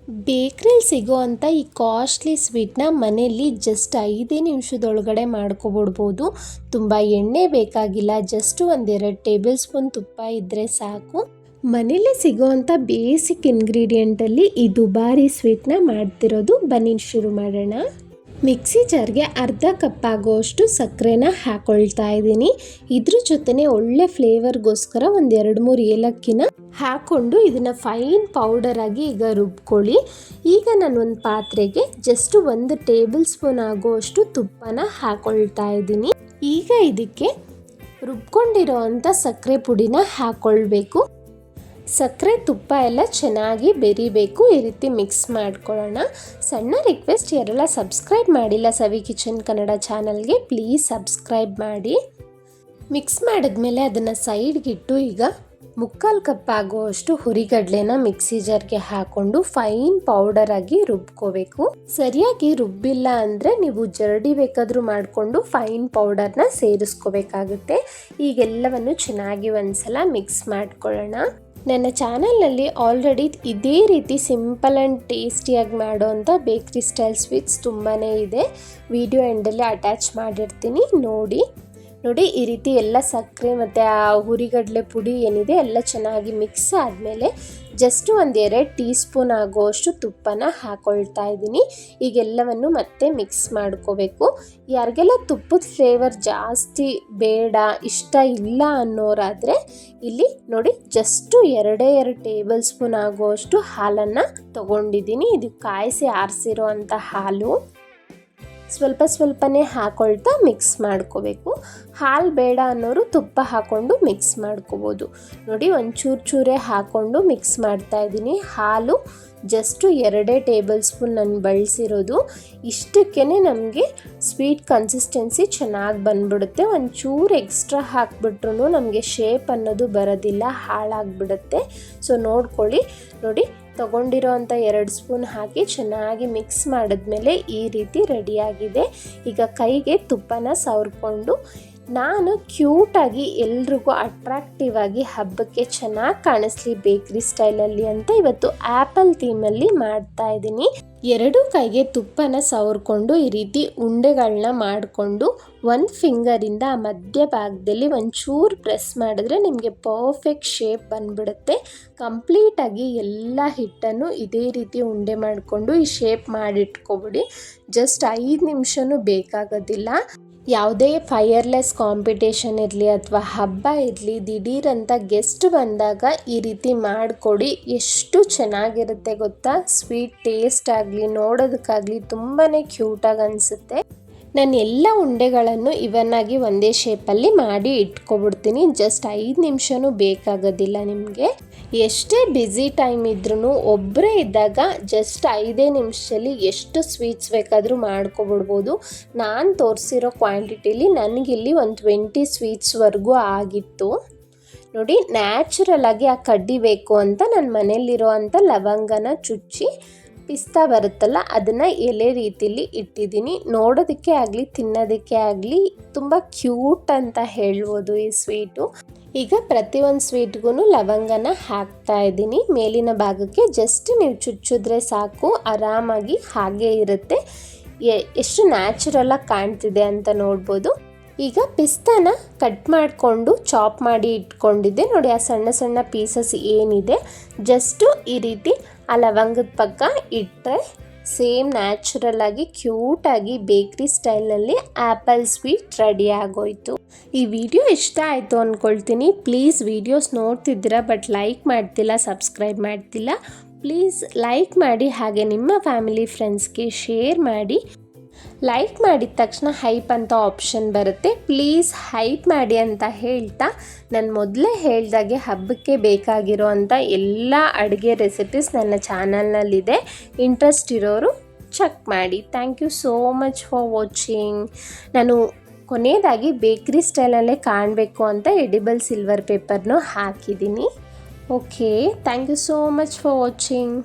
ಬೇಕ್ರಿಲಿ ಸಿಗೋ ಅಂಥ ಈ ಕಾಸ್ಟ್ಲಿ ಸ್ವೀಟ್ನ ಮನೆಯಲ್ಲಿ ಜಸ್ಟ್ 5 ನಿಮಿಷದೊಳಗಡೆ ಮಾಡ್ಕೊಬಿಡ್ಬೋದು. ತುಂಬ ಎಣ್ಣೆ ಬೇಕಾಗಿಲ್ಲ, ಜಸ್ಟ್ 1-2 ಟೇಬಲ್ ಸ್ಪೂನ್ ತುಪ್ಪ ಇದ್ದರೆ ಸಾಕು. ಮನೇಲಿ ಸಿಗೋವಂಥ ಬೇಸಿಕ್ ಇಂಗ್ರೀಡಿಯೆಂಟಲ್ಲಿ ಈ ದುಬಾರಿ ಸ್ವೀಟ್ನ ಮಾಡ್ತಿರೋದು. ಬನ್ನಿ ಶುರು ಮಾಡೋಣ. ಮಿಕ್ಸಿ ಜಾರ್ಗೆ ಅರ್ಧ ಕಪ್ ಆಗೋಷ್ಟು ಸಕ್ಕರೆನ ಹಾಕೊಳ್ತಾ ಇದ್ದೀನಿ. ಇದ್ರ ಜೊತೆನೆ ಒಳ್ಳೆ ಫ್ಲೇವರ್ಗೋಸ್ಕರ 1-2-3 ಏಲಕ್ಕಿನ ಹಾಕ್ಕೊಂಡು ಇದನ್ನು ಫೈನ್ ಪೌಡರ್ ಆಗಿ ಈಗ ರುಬ್ಕೊಳ್ಳಿ. ಈಗ ನಾನು ಒಂದು ಪಾತ್ರೆಗೆ ಜಸ್ಟ್ 1 ಟೇಬಲ್ ಸ್ಪೂನ್ ಆಗೋಷ್ಟು ತುಪ್ಪನ ಹಾಕೊಳ್ತಾ ಇದ್ದೀನಿ. ಈಗ ಇದಕ್ಕೆ ರುಬ್ಕೊಂಡಿರೋ ಅಂಥ ಸಕ್ಕರೆ ಪುಡಿನ ಹಾಕ್ಕೊಳ್ಬೇಕು. ಸಕ್ಕರೆ ತುಪ್ಪ ಎಲ್ಲ ಚೆನ್ನಾಗಿ ಬೆರಿಬೇಕು. ಈ ರೀತಿ ಮಿಕ್ಸ್ ಮಾಡ್ಕೊಳ್ಳೋಣ. ಸಣ್ಣ ರಿಕ್ವೆಸ್ಟ್, ಯಾರೆಲ್ಲ ಸಬ್ಸ್ಕ್ರೈಬ್ ಮಾಡಿಲ್ಲ ಸವಿ ಕಿಚನ್ ಕನ್ನಡ ಚಾನಲ್ಗೆ ಪ್ಲೀಸ್ ಸಬ್ಸ್ಕ್ರೈಬ್ ಮಾಡಿ. ಮಿಕ್ಸ್ ಮಾಡಿದ್ಮೇಲೆ ಅದನ್ನು ಸೈಡ್ಗಿಟ್ಟು ಈಗ 3/4 ಕಪ್ ಆಗುವಷ್ಟು ಹುರಿಗಡಲೆನ ಮಿಕ್ಸಿ ಜಾರ್ಗೆ ಹಾಕ್ಕೊಂಡು ಫೈನ್ ಪೌಡರ್ ಆಗಿ ರುಬ್ಕೋಬೇಕು. ಸರಿಯಾಗಿ ರುಬ್ಬಿಲ್ಲ ಅಂದರೆ ನೀವು ಜರಡಿ ಬೇಕಾದರೂ ಮಾಡಿಕೊಂಡು ಫೈನ್ ಪೌಡರ್ನ ಸೇರಿಸ್ಕೋಬೇಕಾಗುತ್ತೆ. ಈಗೆಲ್ಲವನ್ನು ಚೆನ್ನಾಗಿ ಒಂದ್ಸಲ ಮಿಕ್ಸ್ ಮಾಡ್ಕೊಳ್ಳೋಣ. ನನ್ನ ಚಾನಲ್ನಲ್ಲಿ ಆಲ್ರೆಡಿ ಇದೇ ರೀತಿ ಸಿಂಪಲ್ ಆ್ಯಂಡ್ ಟೇಸ್ಟಿಯಾಗಿ ಮಾಡೋವಂಥ ಬೇಕ್ರಿ ಸ್ಟೈಲ್ ಸ್ವೀಟ್ಸ್ ತುಂಬಾ ಇದೆ. ವಿಡಿಯೋ ಎಂಡಲ್ಲಿ ಅಟ್ಯಾಚ್ ಮಾಡಿರ್ತೀನಿ, ನೋಡಿ. ಈ ರೀತಿ ಎಲ್ಲ ಸಕ್ಕರೆ ಮತ್ತು ಆ ಹುರಿಗಡಲೆ ಪುಡಿ ಏನಿದೆ ಎಲ್ಲ ಚೆನ್ನಾಗಿ ಮಿಕ್ಸ್ ಆದಮೇಲೆ ಜಸ್ಟ್ 1-2 ಟೀ ಸ್ಪೂನ್ ಆಗೋಷ್ಟು ತುಪ್ಪನ ಹಾಕ್ಕೊಳ್ತಾ ಇದ್ದೀನಿ. ಈಗೆಲ್ಲವನ್ನು ಮತ್ತೆ ಮಿಕ್ಸ್ ಮಾಡ್ಕೋಬೇಕು. ಯಾರಿಗೆಲ್ಲ ತುಪ್ಪದ ಫ್ಲೇವರ್ ಜಾಸ್ತಿ ಬೇಡ, ಇಷ್ಟ ಇಲ್ಲ ಅನ್ನೋರಾದರೆ ಇಲ್ಲಿ ನೋಡಿ ಜಸ್ಟು 2 ಟೇಬಲ್ ಸ್ಪೂನ್ ಆಗೋಷ್ಟು ಹಾಲನ್ನು ತೊಗೊಂಡಿದ್ದೀನಿ. ಇದು ಕಾಯಿಸಿ ಆರಿಸಿರೋ ಅಂಥ ಹಾಲು. ಸ್ವಲ್ಪನೇ ಹಾಕ್ಕೊಳ್ತಾ ಮಿಕ್ಸ್ ಮಾಡ್ಕೋಬೇಕು. ಹಾಲು ಬೇಡ ಅನ್ನೋರು ತುಪ್ಪ ಹಾಕ್ಕೊಂಡು ಮಿಕ್ಸ್ ಮಾಡ್ಕೋಬೋದು. ನೋಡಿ ಚೂರೇ ಹಾಕ್ಕೊಂಡು ಮಿಕ್ಸ್ ಮಾಡ್ತಾ ಇದ್ದೀನಿ. ಹಾಲು ಜಸ್ಟು 2 ಟೇಬಲ್ ಸ್ಪೂನ್ ನಾನು ಬಳಸಿರೋದು. ಇಷ್ಟಕ್ಕೇ ನಮಗೆ ಸ್ವೀಟ್ ಕನ್ಸಿಸ್ಟೆನ್ಸಿ ಚೆನ್ನಾಗಿ ಬಂದ್ಬಿಡುತ್ತೆ. ಒಂಚೂರು ಎಕ್ಸ್ಟ್ರಾ ಹಾಕ್ಬಿಟ್ರು ನಮಗೆ ಶೇಪ್ ಅನ್ನೋದು ಬರೋದಿಲ್ಲ, ಹಾಳಾಗಿಬಿಡುತ್ತೆ. ಸೊ ನೋಡ್ಕೊಳ್ಳಿ. ನೋಡಿ ತೊಗೊಂಡಿರೋ ಅಂಥ 2 ಸ್ಪೂನ್ ಹಾಕಿ ಚೆನ್ನಾಗಿ ಮಿಕ್ಸ್ ಮಾಡಿದ್ಮೇಲೆ ಈ ರೀತಿ ರೆಡಿಯಾಗಿದೆ. ಈಗ ಕೈಗೆ ತುಪ್ಪನ ಸವರ್ಕೊಂಡು ನಾನು ಕ್ಯೂಟಾಗಿ ಎಲ್ರಿಗೂ ಅಟ್ರಾಕ್ಟಿವ್ ಆಗಿ ಹಬ್ಬಕ್ಕೆ ಚೆನ್ನಾಗಿ ಕಾಣಿಸ್ಲಿ ಬೇಕ್ರಿ ಸ್ಟೈಲಲ್ಲಿ ಅಂತ ಇವತ್ತು ಆ್ಯಪಲ್ ಥೀಮಲ್ಲಿ ಮಾಡ್ತಾ ಇದ್ದೀನಿ. 2 ಕೈಗೆ ತುಪ್ಪನ ಸವರ್ಕೊಂಡು ಈ ರೀತಿ ಉಂಡೆಗಳನ್ನ ಮಾಡಿಕೊಂಡು 1 ಫಿಂಗರಿಂದ ಆ ಮಧ್ಯ ಭಾಗದಲ್ಲಿ ಒಂಚೂರು ಪ್ರೆಸ್ ಮಾಡಿದ್ರೆ ನಿಮಗೆ ಪರ್ಫೆಕ್ಟ್ ಶೇಪ್ ಬಂದ್ಬಿಡುತ್ತೆ. ಕಂಪ್ಲೀಟಾಗಿ ಎಲ್ಲ ಹಿಟ್ಟನ್ನು ಇದೇ ರೀತಿ ಉಂಡೆ ಮಾಡಿಕೊಂಡು ಈ ಶೇಪ್ ಮಾಡಿಟ್ಕೊಬಿಡಿ. ಜಸ್ಟ್ 5 ನಿಮಿಷನೂ ಬೇಕಾಗೋದಿಲ್ಲ. ಯಾವುದೇ ಫೈರ್ಲೆಸ್ ಕಾಂಪಿಟೇಷನ್ ಇರಲಿ ಅಥವಾ ಹಬ್ಬ ಇರಲಿ, ದಿಢೀರಂತ ಗೆಸ್ಟ್ ಬಂದಾಗ ಈ ರೀತಿ ಮಾಡಿಕೊಡಿ. ಎಷ್ಟು ಚೆನ್ನಾಗಿರುತ್ತೆ ಗೊತ್ತಾ. ಸ್ವೀಟ್ ಟೇಸ್ಟ್ ಆಗಲಿ ನೋಡೋದಕ್ಕಾಗಲಿ ತುಂಬಾ ಕ್ಯೂಟಾಗಿ ಅನಿಸುತ್ತೆ. ನಾನು ಎಲ್ಲ ಉಂಡೆಗಳನ್ನು ಇವನ್ನಾಗಿ ಒಂದೇ ಶೇಪಲ್ಲಿ ಮಾಡಿ ಇಟ್ಕೊಬಿಡ್ತೀನಿ. ಜಸ್ಟ್ 5 ನಿಮಿಷನೂ ಬೇಕಾಗೋದಿಲ್ಲ ನಿಮಗೆ. ಎಷ್ಟೇ ಬ್ಯುಸಿ ಟೈಮ್ ಇದ್ರೂ ಒಬ್ಬರೇ ಇದ್ದಾಗ ಜಸ್ಟ್ 5 ನಿಮಿಷದಲ್ಲಿ ಎಷ್ಟು ಸ್ವೀಟ್ಸ್ ಬೇಕಾದರೂ ಮಾಡ್ಕೊಬಿಡ್ಬೋದು. ನಾನು ತೋರಿಸಿರೋ ಕ್ವಾಂಟಿಟಿಲಿ ನನಗಿಲ್ಲಿ ಒಂದು 20 ಸ್ವೀಟ್ಸ್ವರೆಗೂ ಆಗಿತ್ತು. ನೋಡಿ ನ್ಯಾಚುರಲ್ ಆಗಿ ಆ ಕಡ್ಡಿ ಬೇಕು ಅಂತ ನಾನು ಮನೇಲಿರೋ ಅಂಥ ಲವಂಗನ ಚುಚ್ಚಿ ಪಿಸ್ತಾ ಬರುತ್ತಲ್ಲ ಅದನ್ನು ಎಲೆ ರೀತಿಲಿ ಇಟ್ಟಿದ್ದೀನಿ. ನೋಡೋದಕ್ಕೆ ಆಗಲಿ ತಿನ್ನೋದಕ್ಕೆ ಆಗಲಿ ತುಂಬ ಕ್ಯೂಟ್ ಅಂತ ಹೇಳ್ಬೋದು ಈ ಸ್ವೀಟು. ಈಗ ಪ್ರತಿಯೊಂದು ಸ್ವೀಟ್ಗೂ ಲವಂಗನ ಹಾಕ್ತಾ ಇದ್ದೀನಿ. ಮೇಲಿನ ಭಾಗಕ್ಕೆ ಜಸ್ಟ್ ನೀವು ಚುಚ್ಚಿದ್ರೆ ಸಾಕು, ಆರಾಮಾಗಿ ಹಾಗೇ ಇರುತ್ತೆ. ಎಷ್ಟು ನ್ಯಾಚುರಲಾಗಿ ಕಾಣ್ತಿದೆ ಅಂತ ನೋಡ್ಬೋದು. ಈಗ ಪಿಸ್ತಾನ ಕಟ್ ಮಾಡಿಕೊಂಡು ಚಾಪ್ ಮಾಡಿ ಇಟ್ಕೊಂಡಿದ್ದೆ ನೋಡಿ. ಆ ಸಣ್ಣ ಪೀಸಸ್ ಏನಿದೆ ಜಸ್ಟು ಈ ರೀತಿ ಆ ಲವಂಗದ ಪಕ್ಕ ಇಟ್ಟರೆ ಸೇಮ್ ನ್ಯಾಚುರಲ್ ಆಗಿ ಕ್ಯೂಟಾಗಿ ಬೇಕ್ರಿ ಸ್ಟೈಲ್ನಲ್ಲಿ ಆ್ಯಪಲ್ ಸ್ವೀಟ್ ರೆಡಿ ಆಗೋಯ್ತು. ಈ ವಿಡಿಯೋ ಇಷ್ಟ ಆಯಿತು ಅಂದ್ಕೊಳ್ತೀನಿ. ಪ್ಲೀಸ್ ವಿಡಿಯೋಸ್ ನೋಡ್ತಿದ್ದೀರಾ ಬಟ್ ಲೈಕ್ ಮಾಡ್ತಿಲ್ಲ, ಸಬ್ಸ್ಕ್ರೈಬ್ ಮಾಡ್ತಿಲ್ಲ. ಪ್ಲೀಸ್ ಲೈಕ್ ಮಾಡಿ, ಹಾಗೆ ನಿಮ್ಮ ಫ್ಯಾಮಿಲಿ ಫ್ರೆಂಡ್ಸ್ಗೆ ಶೇರ್ ಮಾಡಿ. ಲೈಕ್ ಮಾಡಿದ ತಕ್ಷಣ ಹೈಪ್ ಅಂತ ಆಪ್ಷನ್ ಬರುತ್ತೆ. ಪ್ಲೀಸ್ ಹೈಪ್ ಮಾಡಿ ಅಂತ ಹೇಳ್ತಾ ನಾನು ಮೊದಲೇ ಹೇಳ್ದಾಗೆ ಹಬ್ಬಕ್ಕೆ ಬೇಕಾಗಿರೋ ಅಂಥ ಎಲ್ಲ ಅಡುಗೆ ರೆಸಿಪೀಸ್ ನನ್ನ ಚಾನಲ್ನಲ್ಲಿದೆ. ಇಂಟ್ರೆಸ್ಟ್ ಇರೋರು ಚೆಕ್ ಮಾಡಿ. Thank you so much for watching. ನಾನು ಕೊನೆಯದಾಗಿ ಬೇಕ್ರಿ ಸ್ಟೈಲಲ್ಲೇ ಕಾಣಬೇಕು ಅಂತ ಎಡಿಬಲ್ ಸಿಲ್ವರ್ ಪೇಪರ್ನೂ ಹಾಕಿದ್ದೀನಿ. Okay, thank you so much for watching.